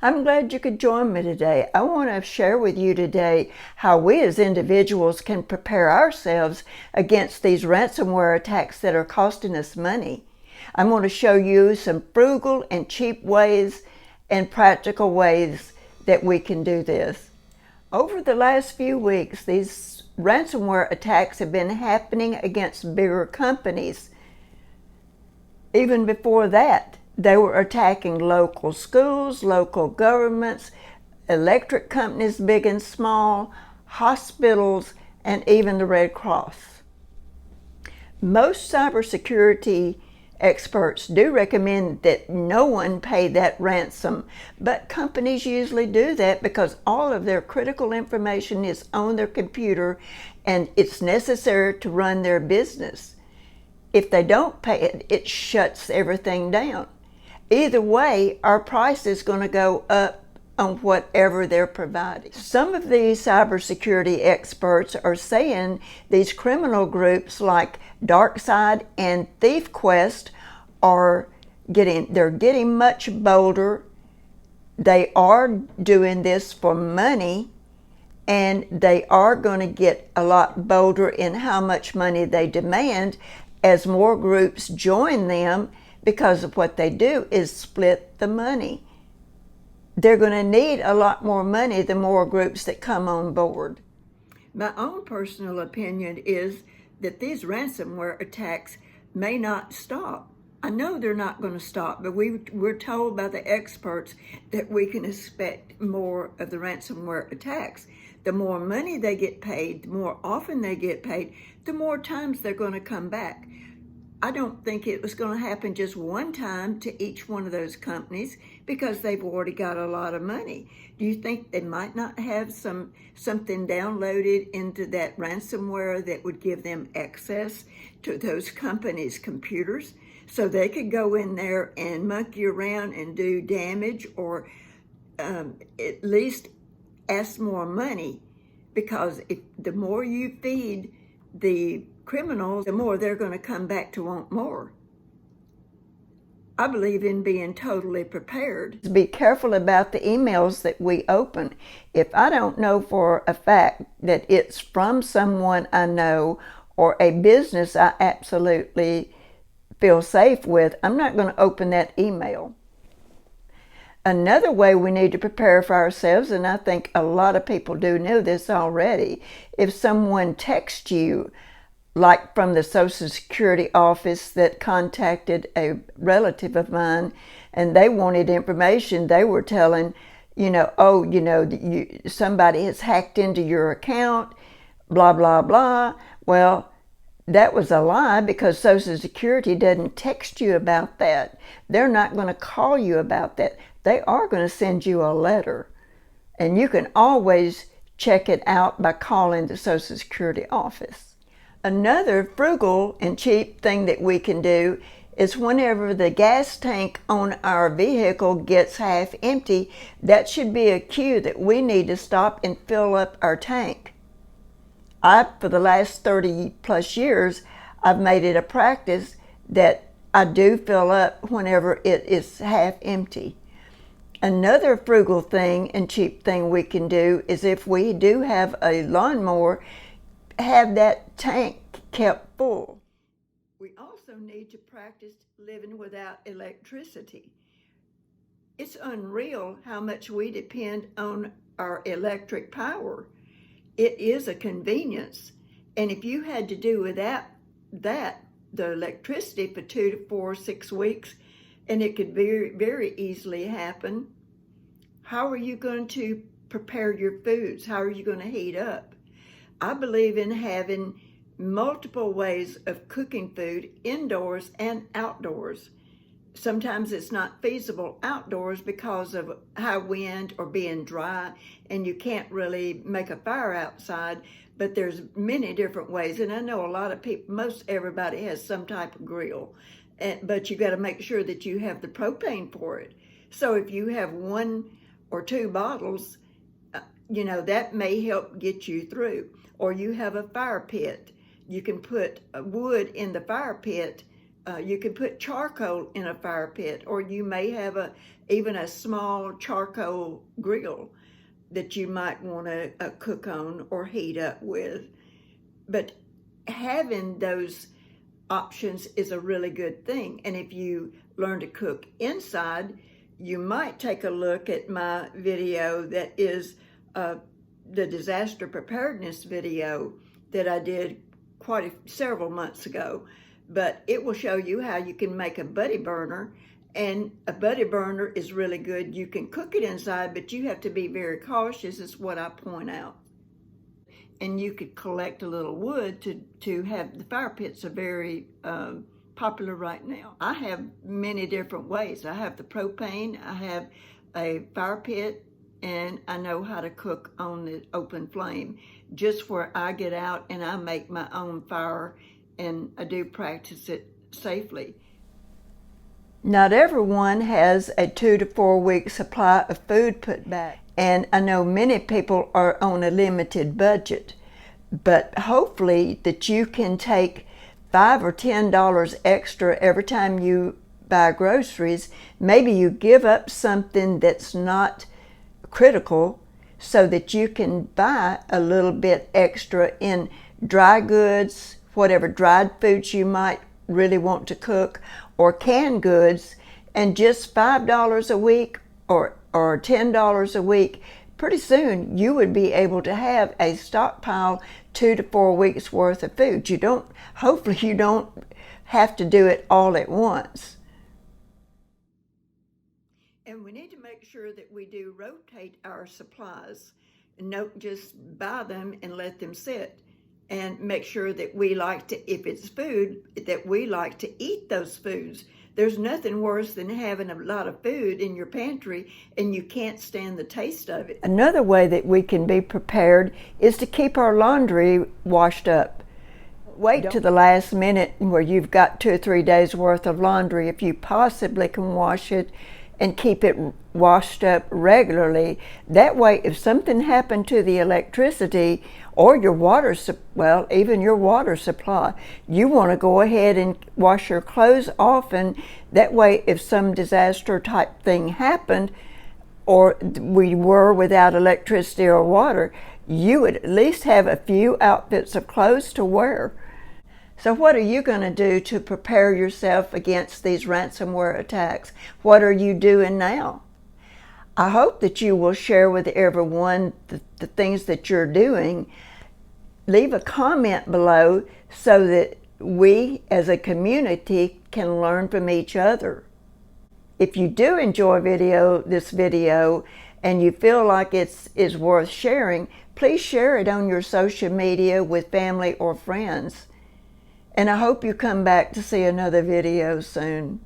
I'm glad you could join me today. I want to share with you today how we as individuals can prepare ourselves against these ransomware attacks that are costing us money. I'm going to show you some frugal and cheap ways and practical ways that we can do this. Over the last few weeks, these ransomware attacks have been happening against bigger companies. Even before that, they were attacking local schools, local governments, electric companies, big and small, hospitals, and even the Red Cross. Most cybersecurity experts do recommend that no one pay that ransom, but companies usually do that because all of their critical information is on their computer and it's necessary to run their business. If they don't pay it, it shuts everything down. Either way, our price is going to go up on whatever they're providing. Some of these cybersecurity experts are saying these criminal groups like Darkside and ThiefQuest they're getting much bolder. They are doing this for money, and they are going to get a lot bolder in how much money they demand as more groups join them, because of what they do is split the money. They're going to need a lot more money the more groups that come on board. My own personal opinion is that these ransomware attacks may not stop. I know they're not going to stop, but we're told by the experts that we can expect more of the ransomware attacks. The more money they get paid, the more often they get paid, the more times they're going to come back. I don't think it was going to happen just one time to each one of those companies because they've already got a lot of money. Do you think they might not have something downloaded into that ransomware that would give them access to those companies' computers so they could go in there and monkey around and do damage, or at least ask more money? Because the more you feed the criminals, the more they're going to come back to want more. I believe in being totally prepared. Be careful about the emails that we open. If I don't know for a fact that it's from someone I know or a business I absolutely feel safe with, I'm not going to open that email. Another way we need to prepare for ourselves, and I think a lot of people do know this already, if someone texts you, like from the Social Security office that contacted a relative of mine and they wanted information, they were telling, somebody has hacked into your account, blah, blah, blah. Well, that was a lie, because Social Security doesn't text you about that. They're not going to call you about that. They are going to send you a letter. And you can always check it out by calling the Social Security office. Another frugal and cheap thing that we can do is whenever the gas tank on our vehicle gets half empty, that should be a cue that we need to stop and fill up our tank. For the last 30 plus years, I've made it a practice that I do fill up whenever it is half empty. Another frugal thing and cheap thing we can do is, if we do have a lawnmower, have that tank kept full. We also need to practice living without electricity. It's unreal how much we depend on our electric power. It is a convenience, and if you had to do without that, the electricity for 2 to 4, 6 weeks, and it could very, very easily happen, how are you going to prepare your foods? How are you going to heat up? I believe in having multiple ways of cooking food indoors and outdoors. Sometimes it's not feasible outdoors because of high wind or being dry, and you can't really make a fire outside, but there's many different ways. And I know a lot of people, most everybody has some type of grill, but you got to make sure that you have the propane for it. So if you have 1 or 2 bottles, that may help get you through. Or you have a fire pit. You can put wood in the fire pit You can put charcoal in a fire pit, or you may have even a small charcoal grill that you might want to cook on or heat up with. But having those options is a really good thing. And if you learn to cook inside, you might take a look at my video that is the disaster preparedness video that I did several months ago. But it will show you how you can make a buddy burner, and a buddy burner is really good. You can cook it inside, but you have to be very cautious, is what I point out. And you could collect a little wood to have. The fire pits are very popular right now. I have many different ways. I have the propane, I have a fire pit, and I know how to cook on the open flame, just where I get out and I make my own fire, and I do practice it safely. Not everyone has a 2 to 4 week supply of food put back, and I know many people are on a limited budget, but hopefully that you can take $5 or $10 extra every time you buy groceries. Maybe you give up something that's not critical so that you can buy a little bit extra in dry goods, whatever dried foods you might really want to cook, or canned goods, and just $5 a week or $10 a week, pretty soon you would be able to have a stockpile 2 to 4 weeks worth of food. Hopefully you don't have to do it all at once. And we need to make sure that we do rotate our supplies and don't just buy them and let them sit. And make sure that we like to, if it's food, that we like to eat those foods. There's nothing worse than having a lot of food in your pantry and you can't stand the taste of it. Another way that we can be prepared is to keep our laundry washed up. Wait to the last minute where you've got 2 or 3 days worth of laundry if you possibly can wash it, and keep it washed up regularly. That way, if something happened to the electricity or your even your water supply, you want to go ahead and wash your clothes often. That way, if some disaster type thing happened, or we were without electricity or water, you would at least have a few outfits of clothes to wear. So what are you going to do to prepare yourself against these ransomware attacks? What are you doing now? I hope that you will share with everyone the things that you're doing. Leave a comment below so that we as a community can learn from each other. If you do enjoy this video and you feel like it is worth sharing, please share it on your social media with family or friends. And I hope you come back to see another video soon.